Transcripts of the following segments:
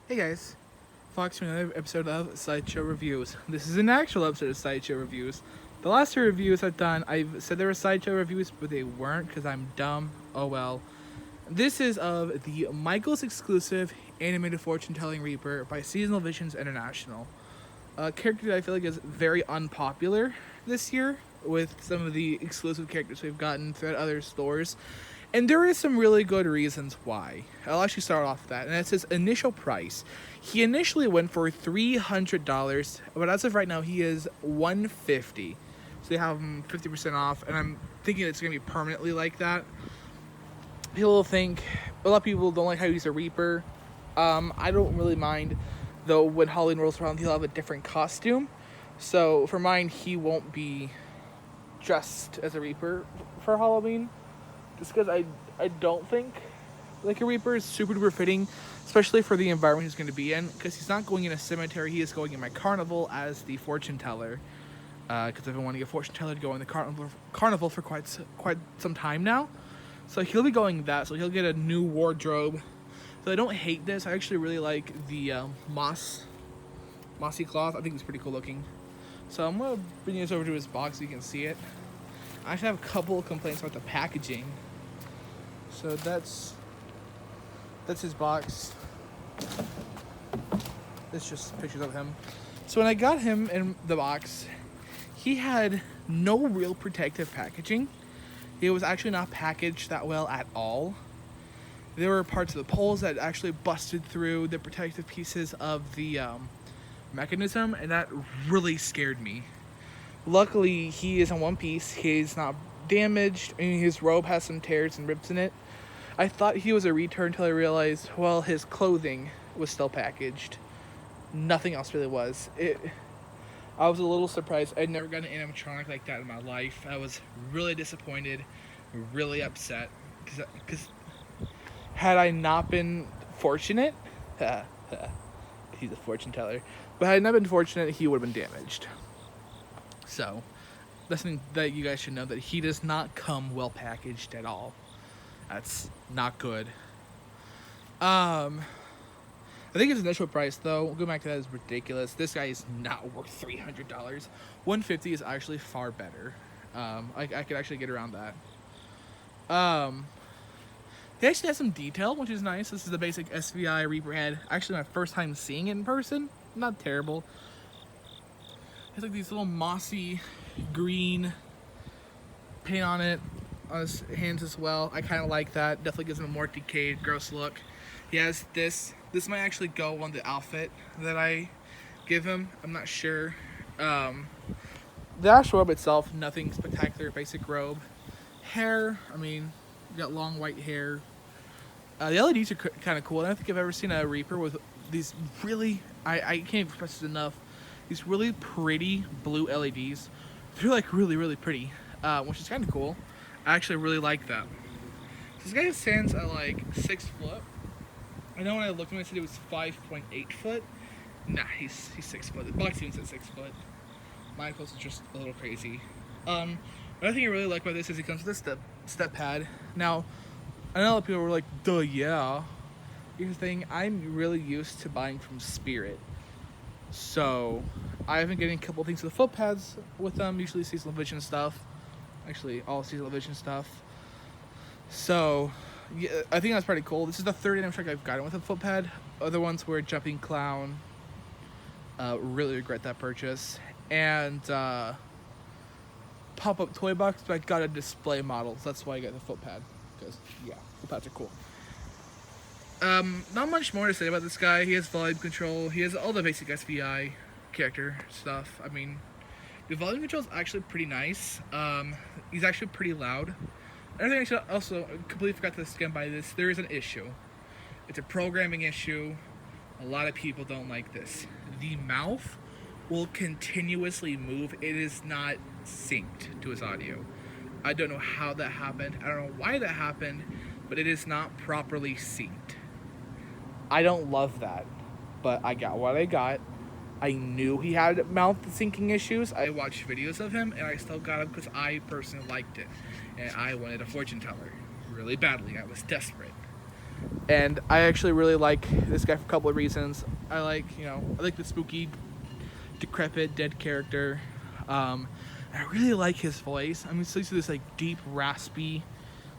Hey guys, Fox for another episode of Sideshow Reviews. This is an actual episode of Sideshow Reviews. The last two reviews I've done, I've said they were Sideshow Reviews, but they weren't because I'm dumb. Oh well. This is of the Michaels exclusive animated fortune telling Reaper by Seasonal Visions International. A character that I feel like is very unpopular this year with some of the exclusive characters we've gotten throughout other stores. And there is some really good reasons why. I'll actually start off with that. And that's his initial price. He initially went for $300, but as of right now, he is $150. So they have him 50% off, and I'm thinking it's going to be permanently like that. People think, a lot of people don't like how he's a Reaper. I don't really mind, though when Halloween rolls around, he'll have a different costume. So for mine, he won't be dressed as a Reaper for Halloween. Just because I don't think like a Reaper is super duper fitting, especially for the environment he's going to be in. Because he's not going in a cemetery, he is going in my carnival as the fortune teller. Because I've been wanting a fortune teller to go in the carnival for quite some time now. So he'll be going that. So he'll get a new wardrobe. So I don't hate this. I actually really like the mossy cloth. I think it's pretty cool looking. So I'm gonna bring this over to his box so you can see it. I actually have a couple of complaints about the packaging. So that's his box. It's just pictures of him. So when I got him in the box, he had no real protective packaging. It was actually not packaged that well at all. There were parts of the poles that actually busted through the protective pieces of the mechanism, and that really scared me. Luckily, he is in one piece. He's not damaged. I mean, his robe has some tears and rips in it. I thought he was a return until I realized, well, his clothing was still packaged. Nothing else really was. I was a little surprised. I'd never gotten an animatronic like that in my life. I was really disappointed, really upset. Because had I not been fortunate, he's a fortune teller, but had I not been fortunate, he would have been damaged. So, that's something that you guys should know, that he does not come well packaged at all. That's not good. I think his initial price, though, going back to that, is ridiculous. This guy is not worth $300. $150 is actually far better. I could actually get around that. He actually has some detail, which is nice. This is the basic SVI Reaper head. Actually, my first time seeing it in person. Not terrible. It's like these little mossy green paint on it, on his hands as well. I kind of like that. Definitely gives him a more decayed, gross look. He has this. This might actually go on the outfit that I give him. I'm not sure. The actual robe itself, nothing spectacular. Basic robe. Hair, I mean, you got long white hair. The LEDs are kind of cool. I don't think I've ever seen a Reaper with these really, I can't express it enough, these really pretty blue LEDs. They're like really pretty, which is kind of cool. I actually really like that. So this guy stands at like 6 foot. I know when I looked at him, I said it was 5.8 foot. Nah, he's 6 foot. The box even said 6 foot. Michael's is just a little crazy. Another thing I really like about this is it comes with a step pad. Now, I know a lot of people were like, duh, yeah. Here's the thing, I'm really used to buying from Spirit. So, I've been getting a couple things with the foot pads with them, usually Seasonal Vision stuff. Actually, all Seasonal Vision stuff. So, yeah, I think that's pretty cool. This is the third animatronic I've gotten with a foot pad. Other ones were Jumping Clown. Really regret that purchase. And, pop-up toy box, but I got a display model, so that's why I got the foot pad. Because, yeah, foot pads are cool. Not much more to say about this guy. He has volume control. He has all the basic SVI character stuff. I mean, the volume control is actually pretty nice. He's actually pretty loud. Another thing I should also completely forgot to skim by this. There is an issue. It's a programming issue. A lot of people don't like this. The mouth will continuously move. It is not synced to his audio. I don't know how that happened. I don't know why that happened, but it is not properly synced. I don't love that, but I got what I got. I knew he had mouth syncing issues. I watched videos of him, and I still got him because I personally liked it. And I wanted a fortune teller really badly. I was desperate. And I actually really like this guy for a couple of reasons. I like the spooky, decrepit, dead character. I really like his voice. I'm so used to this like deep, raspy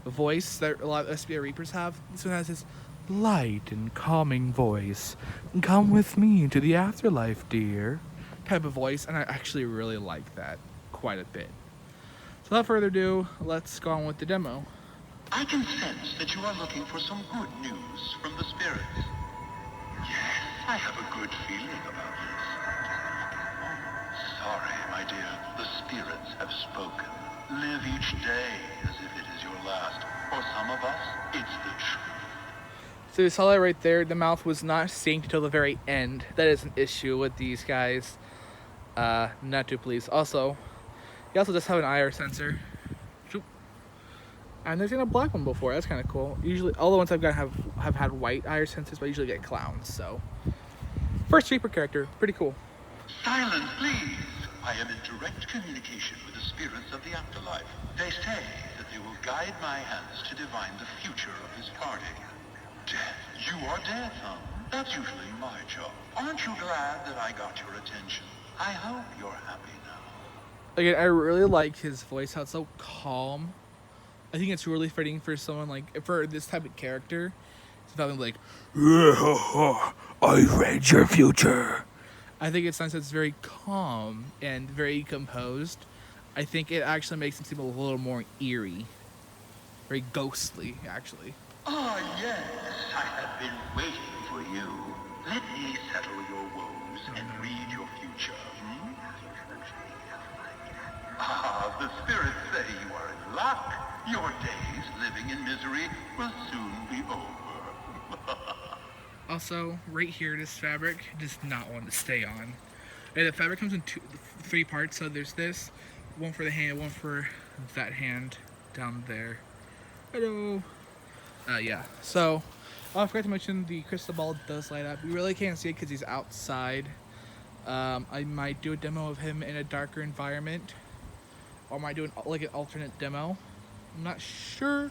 voice that a lot of SVI Reapers have. This one has this light and calming voice. Come with me to the afterlife, dear. Type of voice, and I actually really like that quite a bit. So without further ado, let's go on with the demo. I can sense that you are looking for some good news from the spirits. Yes, I have a good feeling about this. Sorry, my dear. The spirits have spoken. Live each day as if it is your last. For some of us, it's the truth. So you saw that right there. The mouth was not synced until the very end. That is an issue with these guys. Not too pleased. Also, he also does have an IR sensor. And there's been a black one before. That's kind of cool. Usually, all the ones I've got have had white IR sensors, but I usually get clowns. So, first Reaper character, pretty cool. Silence, please. I am in direct communication with the spirits of the afterlife. They say that they will guide my hands to divine the future of this party. Death. You are death, huh? That's usually my job. Aren't you glad that I got your attention? I hope you're happy now. Again, I really like his voice, how it's so calm. I think it's really fitting for someone like, for this type of character. It's about like, I read your future. I think it's nice that it's very calm and very composed. I think it actually makes him seem a little more eerie. Very ghostly, actually. Ah, yes, I have been waiting for you. Let me settle your woes and read your future. Ah, the spirits say you are in luck. Your days living in misery will soon be over. Also, right here, this fabric does not want to stay on. And the fabric comes in three parts. So there's this, one for the hand, one for that hand down there. Hello. Yeah. So, I forgot to mention the crystal ball does light up. You really can't see it because he's outside. I might do a demo of him in a darker environment, or I might do like an alternate demo. I'm not sure.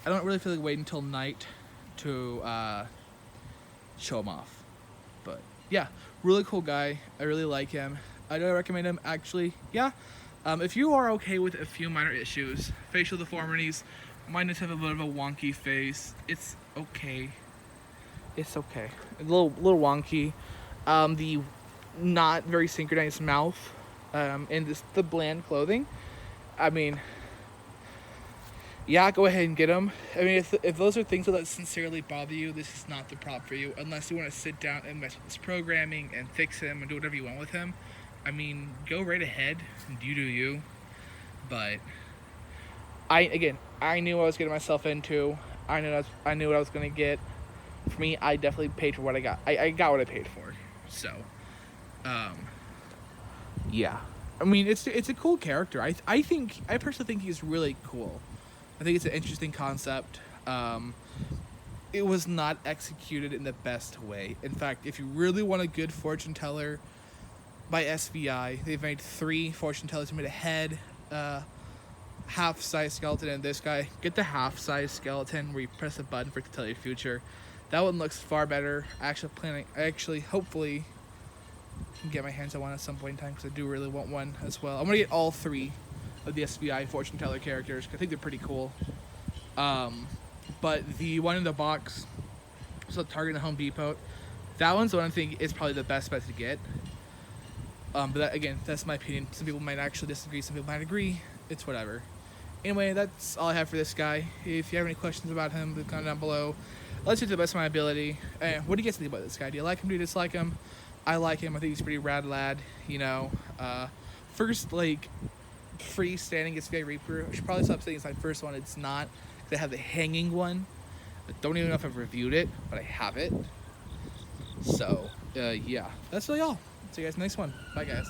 I don't really feel like waiting until night to show him off. But yeah, really cool guy. I really like him. I do recommend him, actually. Yeah. If you are okay with a few minor issues, facial deformities, mine does have a bit of a wonky face. It's okay. It's okay. A little wonky. The not very synchronized mouth, and the bland clothing. I mean, yeah, go ahead and get them. I mean, if those are things that sincerely bother you, this is not the prop for you. Unless you want to sit down and mess with his programming and fix him and do whatever you want with him. I mean, go right ahead and you do you. But I knew what I was getting myself into. I knew what I was going to get. For me, I definitely paid for what I got. I got what I paid for. So, yeah. I mean, it's a cool character. I personally think he's really cool. I think it's an interesting concept. It was not executed in the best way. In fact, if you really want a good fortune teller by SVI, they've made 3 fortune tellers. They made a head, half-size skeleton, and this guy. Get the half-size skeleton where you press a button for it to tell your future. That one looks far better. Hopefully, can get my hands on one at some point in time because I do really want one as well. I'm gonna get all 3 of the SVI fortune teller characters because I think they're pretty cool. But the one in the box, so Target and Home Depot, that one's the one I think is probably the best bet to get. But that, again, that's my opinion. Some people might actually disagree, some people might agree. It's whatever. Anyway, that's all I have for this guy. If you have any questions about him, leave a comment down below. Let's do to the best of my ability. What do you guys think about this guy? Do you like him? Do you dislike him? I like him. I think he's a pretty rad lad. You know, first like freestanding SVI Reaper. I should probably stop saying it's my first one. It's not. They have the hanging one. I don't even know if I've reviewed it, but I have it. So, yeah, that's really all. See you guys next one. Bye, guys.